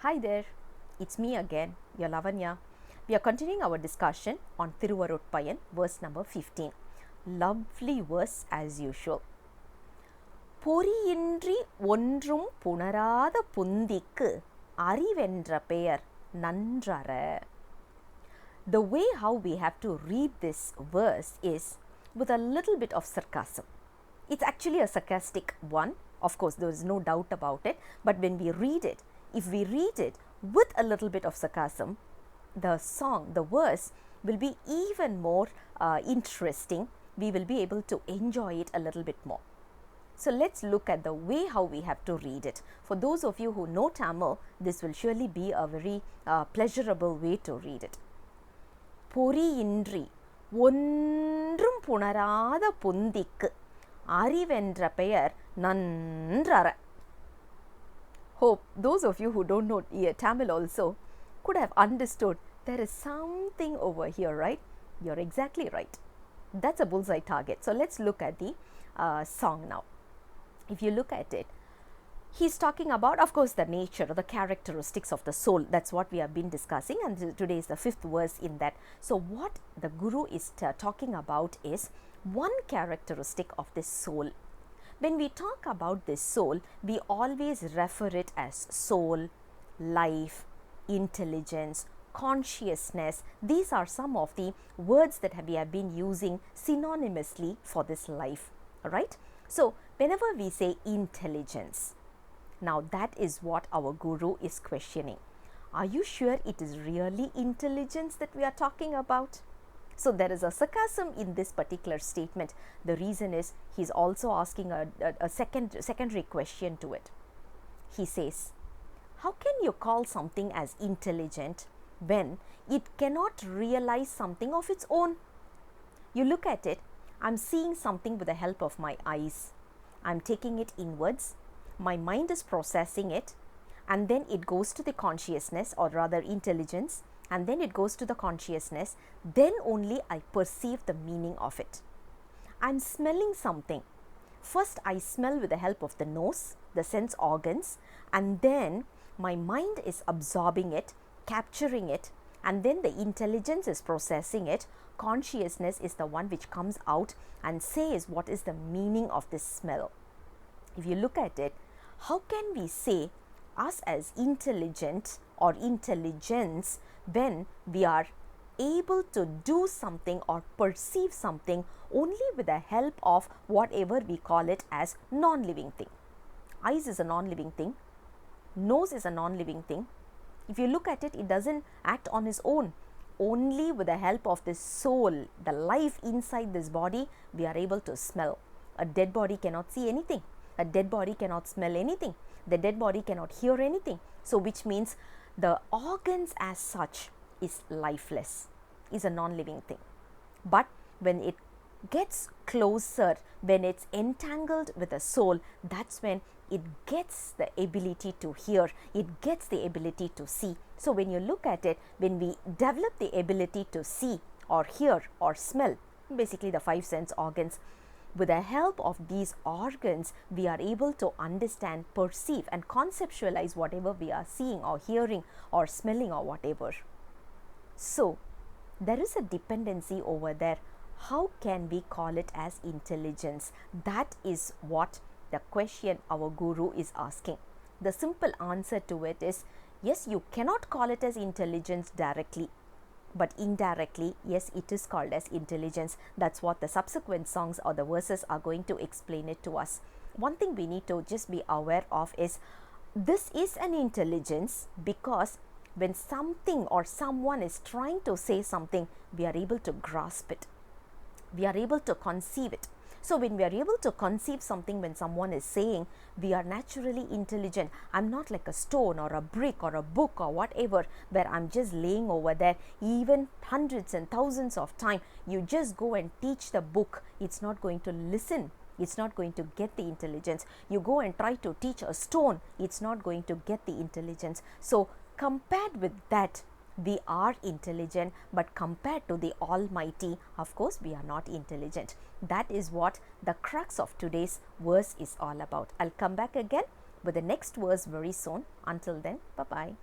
Hi there, it's me again, your Lavanya. We are continuing our discussion on Thiruvarutpayan, verse number 15. Lovely verse as usual. Poriyindri ondrum pundhikku arivendra nandrara. The way how we have to read this verse is with a little bit of sarcasm. It's actually a sarcastic one. Of course, there is no doubt about it. But when we read it, if we read it with a little bit of sarcasm, the song, the verse will be even more interesting. We will be able to enjoy it a little bit more. So let's look at the way how we have to read it. For those of you who know Tamil, this will surely be a very pleasurable way to read it. Poriyindri ondrum pundhikku arivendra nandrara. Hope those of you who don't know Tamil also could have understood there is something over here, right? You're exactly right. That's a bullseye target. So let's look at the song now. If you look at it, he's talking about, of course, the nature or the characteristics of the soul. That's what we have been discussing, and today is the fifth verse in that. So what the Guru is talking about is one characteristic of the soul. When we talk about this soul, we always refer it as soul, life, intelligence, consciousness. These are some of the words that we have been using synonymously for this life, right? So whenever we say intelligence, now that is what our Guru is questioning. Are you sure it is really intelligence that we are talking about? So there is a sarcasm in this particular statement. The reason is he's also asking a secondary question to it. He says, how can you call something as intelligent when it cannot realize something of its own? You look at it, I'm seeing something with the help of my eyes. I'm taking it inwards. My mind is processing it, and then it goes to the consciousness, or rather intelligence, and then it goes to the consciousness. Then only I perceive the meaning of it. I'm smelling something. First I smell with the help of the nose, the sense organs, and then my mind is absorbing it, capturing it, and then the intelligence is processing it. Consciousness is the one which comes out and says what is the meaning of this smell. If you look at it, how can we say us as intelligent or intelligence when we are able to do something or perceive something only with the help of whatever we call it as non-living thing? Eyes is a non-living thing. Nose is a non-living thing. If you look at it, it doesn't act on its own. Only with the help of this soul, the life inside this body, we are able to smell. A dead body cannot see anything. A dead body cannot smell anything. The dead body cannot hear anything. So which means the organs as such is lifeless, is a non-living thing. But when it gets closer, when it's entangled with the soul, that's when it gets the ability to hear, it gets the ability to see. So when you look at it, when we develop the ability to see or hear or smell, basically the five sense organs, with the help of these organs, we are able to understand, perceive and conceptualize whatever we are seeing or hearing or smelling or whatever. So there is a dependency over there. How can we call it as intelligence? That is what the question our Guru is asking. The simple answer to it is, yes, you cannot call it as intelligence directly, but indirectly, yes, it is called as intelligence. That's what the subsequent songs or the verses are going to explain it to us. One thing we need to just be aware of is, this is an intelligence because when something or someone is trying to say something, we are able to grasp it. We are able to conceive it. So when we are able to conceive something when someone is saying, we are naturally intelligent. I'm not like a stone or a brick or a book or whatever where I'm just laying over there even hundreds and thousands of times. You just go and teach the book, it's not going to listen. It's not going to get the intelligence. You go and try to teach a stone, it's not going to get the intelligence. So compared with that, we are intelligent, but compared to the Almighty, of course, we are not intelligent. That is what the crux of today's verse is all about. I'll come back again with the next verse very soon. Until then, bye-bye.